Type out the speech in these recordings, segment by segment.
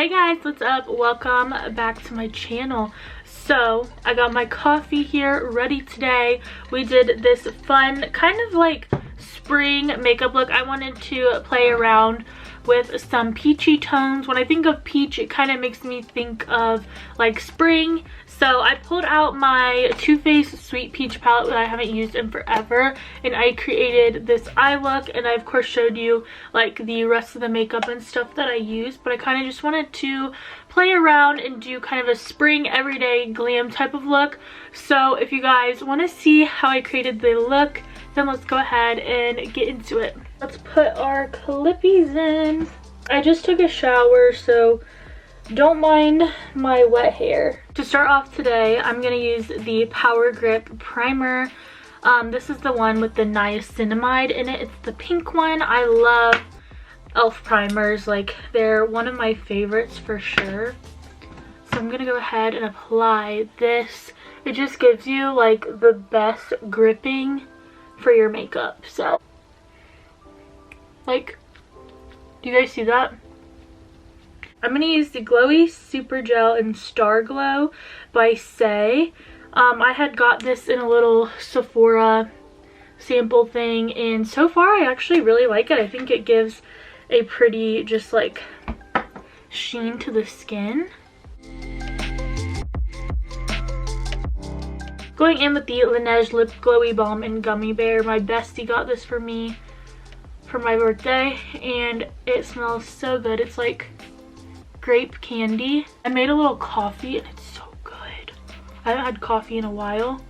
Hey guys, what's up? Welcome back to my channel. So I got my coffee here ready today. We did this fun kind of like spring makeup look. I wanted to play around with some peachy tones. When I think of peach, it kind of makes me think of like spring. So I pulled out my Too Faced Sweet Peach palette that I haven't used in forever, and I created this eye look, and I of course showed you like the rest of the makeup and stuff that I used, but I kind of just wanted to play around and do kind of a spring everyday glam type of look. So if you guys want to see how I created the look, then let's go ahead and get into it. Let's put our clippies in. I just took a shower, so don't mind my wet hair. To start off today, I'm going to use the Power Grip Primer. This is the one with the niacinamide in it. It's the pink one. I love e.l.f. primers. Like, they're one of my favorites for sure. So I'm going to go ahead and apply this. It just gives you like the best gripping for your makeup. So, like, do you guys see that? I'm going to use the Glowy Super Gel in Star Glow by Saie. I had got this in a little Sephora sample thing, and so far I actually really like it. I think it gives a pretty just like sheen to the skin. Going in with the Laneige Lip Glowy Balm in Gummy Bear. My bestie got this for me for my birthday, and it smells so good. It's like grape candy. I made a little coffee and it's so good. I haven't had coffee in a while.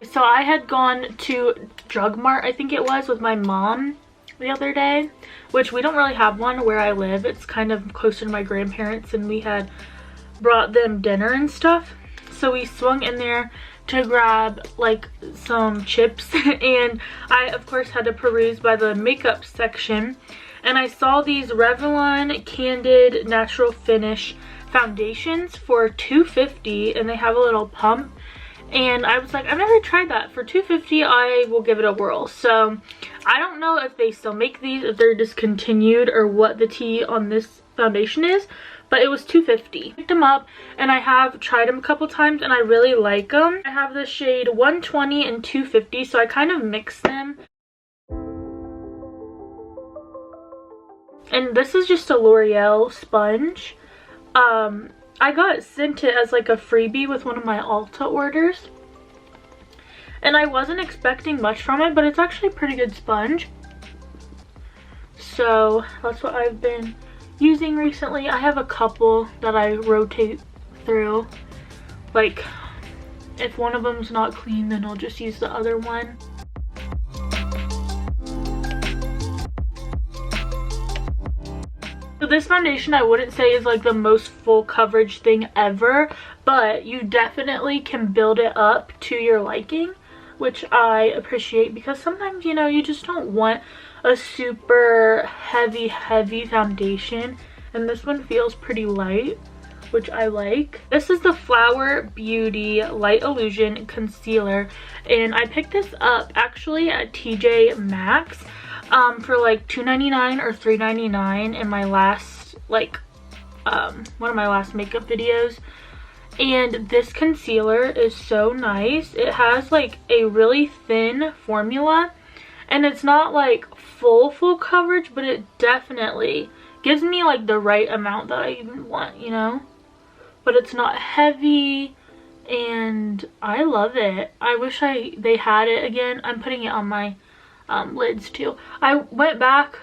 So I had gone to Drug Mart, I think it was, with my mom the other day, which we don't really have one where I live. It's kind of closer to my grandparents, and we had brought them dinner and stuff. So we swung in there to grab like some chips, and I of course had to peruse by the makeup section, and I saw these Revlon Candid Natural Finish foundations for $2.50, and they have a little pump, and I was like, I've never tried that. For $2.50 I will give it a whirl. So I don't know if they still make these, if they're discontinued, or what the tea on this foundation is, but it was $2.50. Picked them up, and I have tried them a couple times, and I really like them. I have the shade 120 and 250, so I kind of mix them. And this is just a L'Oreal sponge. I got sent it as like a freebie with one of my Ulta orders, and I wasn't expecting much from it, but it's actually a pretty good sponge. So that's what I've been using recently. I have a couple that I rotate through. Like, if one of them's not clean, then I'll just use the other one. So this foundation, I wouldn't say is like the most full coverage thing ever, but you definitely can build it up to your liking, which I appreciate, because sometimes, you know, you just don't want a super heavy foundation, and this one feels pretty light, which I like. This is the Flower Beauty Light Illusion Concealer, and I picked this up actually at TJ Maxx for like $2.99 or $3.99 in my last like one of my last makeup videos. And this concealer is so nice. It has like a really thin formula, and it's not like full coverage, but it definitely gives me like the right amount that I even want, you know? But it's not heavy, and I love it. I wish they had it again. I'm putting it on my lids too. I went back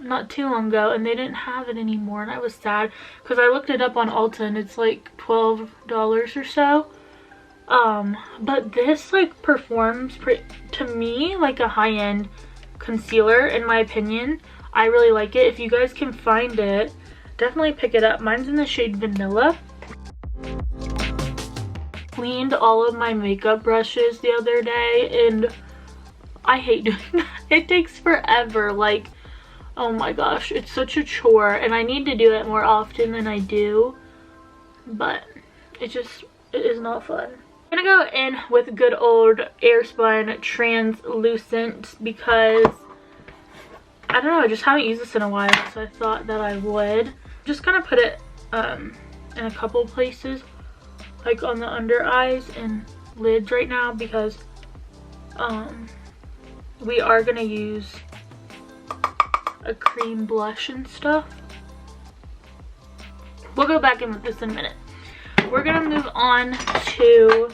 not too long ago and they didn't have it anymore, and I was sad because I looked it up on Ulta and it's like $12 or so. But this like performs to me like a high-end concealer, in my opinion. I really like it. If you guys can find it, definitely pick it up. Mine's in the shade Vanilla. Cleaned all of my makeup brushes the other day, and I hate doing that. It takes forever. Like, oh my gosh, it's such a chore, and I need to do it more often than I do, but it is not fun. gonna go in with good old Airspun Translucent because I don't know, I just haven't used this in a while, so I thought that I would. Just gonna put it in a couple places, like on the under eyes and lids right now, because we are gonna use a cream blush and stuff. We'll go back in with this in a minute. We're gonna move on to,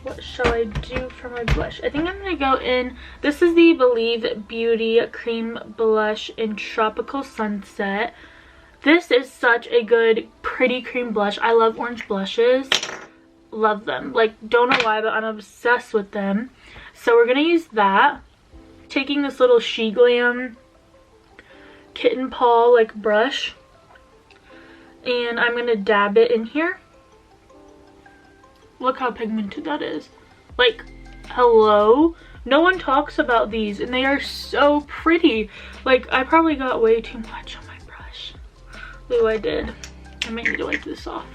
what shall I do for my blush? I think I'm gonna go in, this is the Believe Beauty Cream Blush in Tropical Sunset. This is such a good, pretty cream blush. I love orange blushes. Love them. Like, don't know why, but I'm obsessed with them. So we're gonna use that. Taking this little SheGlam kitten paw like brush, and I'm gonna dab it in here. Look how pigmented that is. Like, hello? No one talks about these, and they are so pretty. Like, I probably got way too much on my brush. Ooh, I did. I might need to wipe this off.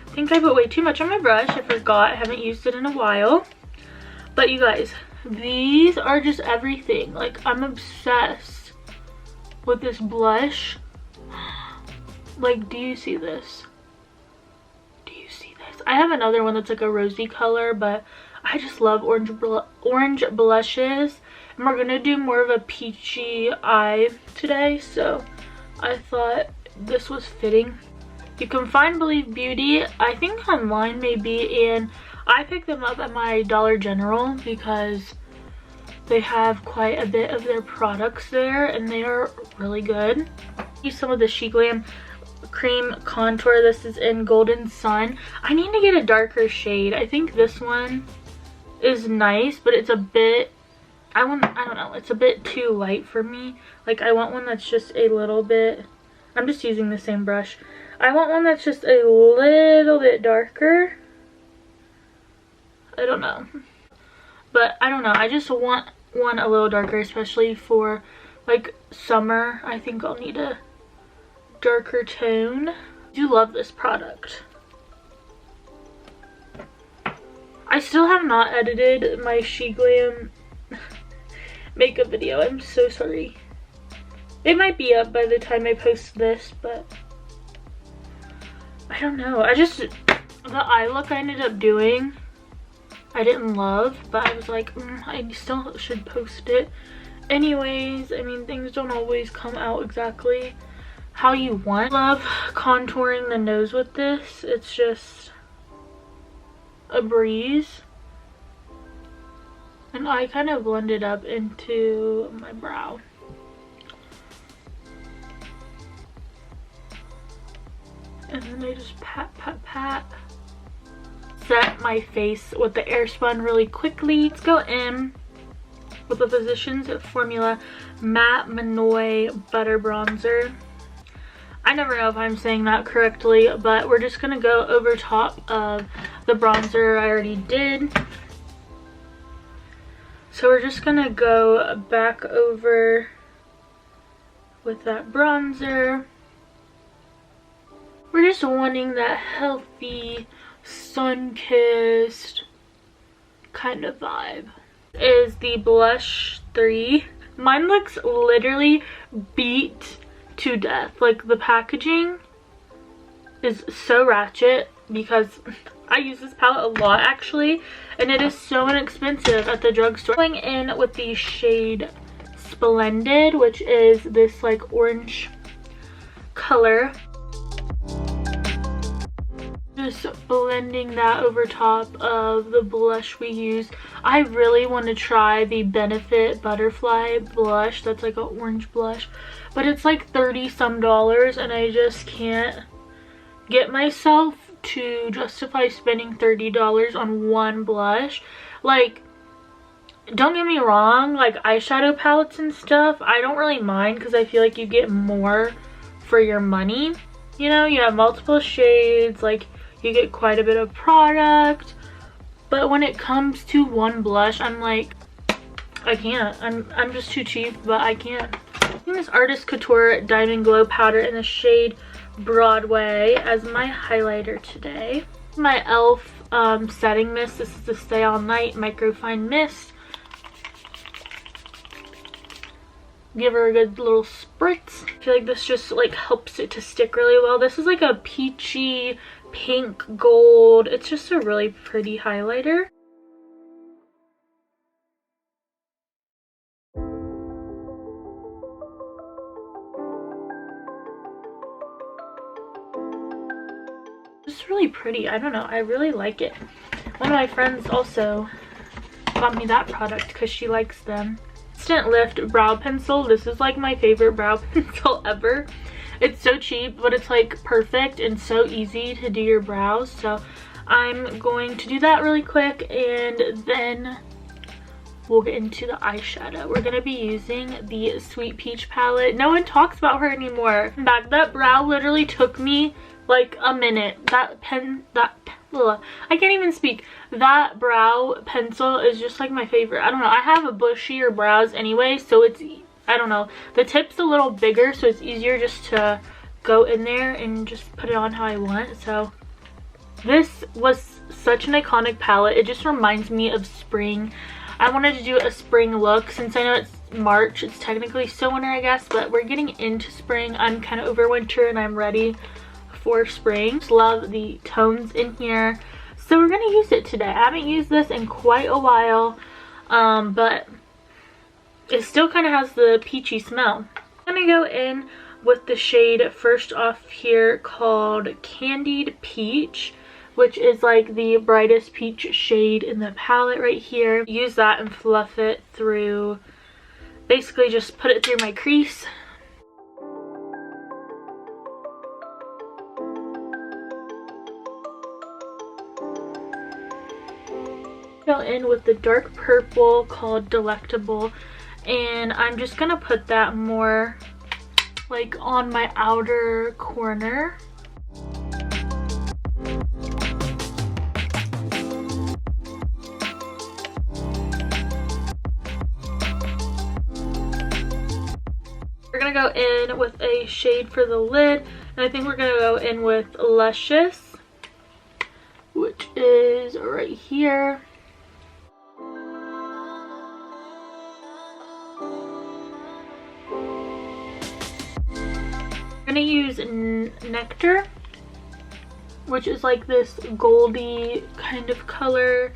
I think I put way too much on my brush. I forgot. I haven't used it in a while. But you guys, these are just everything. Like, I'm obsessed with this blush. Like, do you see this? Do you see this? I have another one that's like a rosy color, but I just love orange blushes. And we're gonna do more of a peachy eye today, so I thought this was fitting. You can find Believe Beauty, I think online maybe, and I picked them up at my Dollar General because they have quite a bit of their products there and they are really good. Use some of the SheGlam cream contour. This is in Golden Sun. I need to get a darker shade. I think this one is nice, but it's a bit, I don't know, it's a bit too light for me. Like, I want one that's just a little bit, I'm just using the same brush. I want one that's just a little bit darker. I don't know. But I don't know. I just want one a little darker, especially for like summer. I think I'll need a darker tone. I do love this product. I still have not edited my SheGlam makeup video. I'm so sorry. It might be up by the time I post this, but I don't know. The eye look I ended up doing, I didn't love, but I was like, I still should post it. Anyways, I mean, things don't always come out exactly how you want. I love contouring the nose with this. It's just a breeze. And I kind of blend it up into my brow. And then I just pat, pat, pat. Set my face with the Airspun really quickly. Let's go in with the Physicians Formula Matte Minoy Butter Bronzer. I never know if I'm saying that correctly, but we're just gonna go over top of the bronzer I already did. So we're just gonna go back over with that bronzer. We're just wanting that healthy, sun-kissed kind of vibe. Is the Blush 3. Mine looks literally beat to death. Like, the packaging is so ratchet because I use this palette a lot actually, and it is so inexpensive at the drugstore. Going in with the shade Splendid, which is this like orange color. Just blending that over top of the blush we use. I really want to try the Benefit Butterfly blush. That's like an orange blush, but it's like $30 some, and I just can't get myself to justify spending $30 on one blush. Like, don't get me wrong, like eyeshadow palettes and stuff, I don't really mind because I feel like you get more for your money. You know, you have multiple shades, like you get quite a bit of product. But when it comes to one blush, I'm like, I can't. I'm just too cheap, but I can't. Using this Artist Couture Diamond Glow Powder in the shade Broadway as my highlighter today. My e.l.f. setting mist. This is the Stay All Night Microfine Mist. Give her a good little spritz. I feel like this just like helps it to stick really well. This is like a peachy pink gold. It's just a really pretty highlighter. It's really pretty. I don't know, I really like it. One of my friends also got me that product because she likes them. Instant Lift brow pencil. This is like my favorite brow pencil ever. It's so cheap, but it's like perfect and so easy to do your brows. So I'm going to do that really quick, and then we'll get into the eyeshadow. We're gonna be using the Sweet Peach palette. No one talks about her anymore. In fact, that brow literally took me like a minute. I can't even speak. That brow pencil is just like my favorite. I don't know, I have a bushier brows anyway, so it's, I don't know, the tip's a little bigger, so it's easier just to go in there and just put it on how I want. So this was such an iconic palette. It just reminds me of spring. I wanted to do a spring look since I know it's March. It's technically still winter, I guess, but we're getting into spring. I'm kind of over winter and I'm ready for spring. Just love the tones in here, so we're gonna use it today. I haven't used this in quite a while, but it still kind of has the peachy smell. I'm gonna go in with the shade first off here called Candied Peach, which is like the brightest peach shade in the palette right here. Use that and fluff it through, basically just put it through my crease. Go in with the dark purple called Delectable, and I'm just gonna put that more like on my outer corner. We're gonna go in with a shade for the lid, and I think we're gonna go in with Luscious, which is right here. I'm gonna use Nectar, which is like this goldy kind of color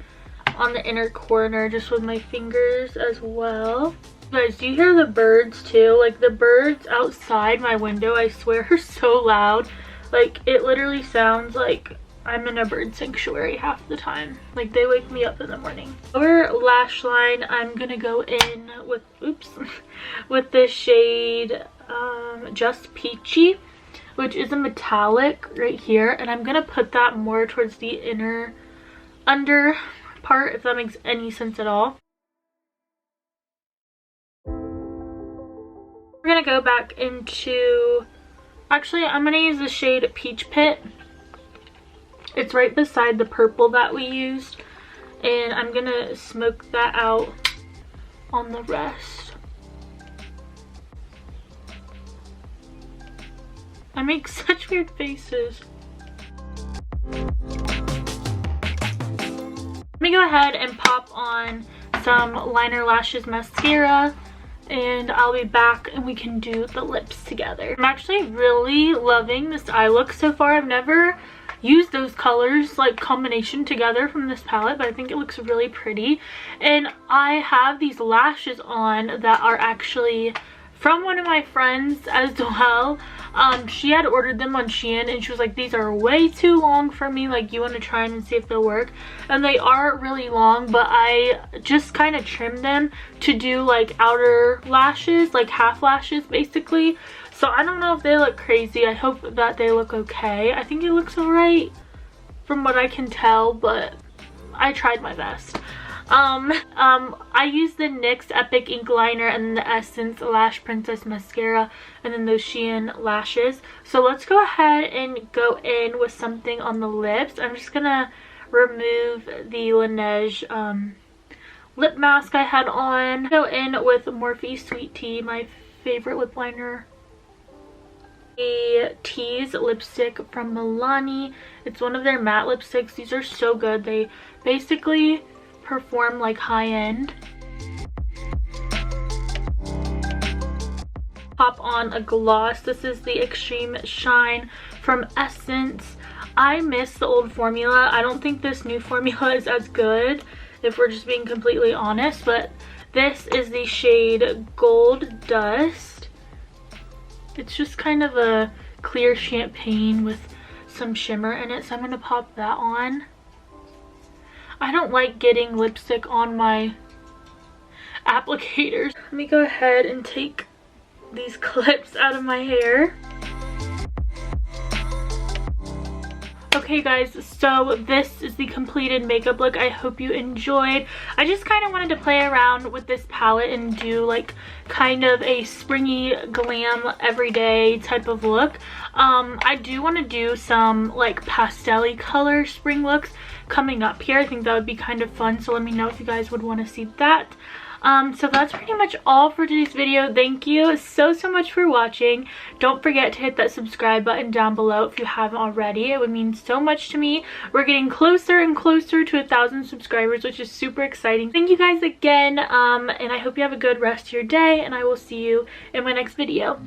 on the inner corner, just with my fingers as well. Guys, do you hear the birds too? Like the birds outside my window, I swear, are so loud. Like it literally sounds like I'm in a bird sanctuary half the time. Like they wake me up in the morning. Over lash line, I'm gonna go in with, oops, with this shade Just Peachy, which is a metallic right here, and I'm gonna put that more towards the inner under part, if that makes any sense at all. We're gonna go back into, actually I'm gonna use the shade Peach Pit. It's right beside the purple that we used, and I'm gonna smoke that out on the rest. I make such weird faces. Let me go ahead and pop on some Liner Lashes mascara, and I'll be back and we can do the lips together. I'm actually really loving this eye look so far. I've never used those colors like combination together from this palette, but I think it looks really pretty. And I have these lashes on that are actually from one of my friends as well. She had ordered them on Shein, and she was like, these are way too long for me, like you want to try them and see if they'll work. And they are really long, but I just kind of trimmed them to do like outer lashes, like half lashes basically. So I don't know if they look crazy. I hope that they look okay. I think it looks alright from what I can tell, but I tried my best. I used the NYX Epic Ink Liner and the Essence Lash Princess Mascara, and then those Shein lashes. So let's go ahead and go in with something on the lips. I'm just gonna remove the Laneige lip mask I had on. Go in with Morphe Sweet Tea, my favorite lip liner a Tease lipstick from Milani. It's one of their matte lipsticks. These are so good. They basically perform like high-end. Pop on a gloss. This is the Extreme Shine from Essence. I miss the old formula. I don't think this new formula is as good, if we're just being completely honest, but this is the shade Gold Dust. It's just kind of a clear champagne with some shimmer in it, so I'm gonna pop that on. I don't like getting lipstick on my applicators. Let me go ahead and take these clips out of my hair. Okay guys, so this is the completed makeup look. I hope you enjoyed. I just kind of wanted to play around with this palette and do like kind of a springy glam everyday type of look. I do want to do some like pastel-y color spring looks coming up here. I think that would be kind of fun, so let me know if you guys would want to see that. So that's pretty much all for today's video. Thank you so much for watching. Don't forget to hit that subscribe button down below if you haven't already. It would mean so much to me. We're getting closer and closer to 1,000 subscribers, which is super exciting. Thank you guys again, and I hope you have a good rest of your day, and I will see you in my next video.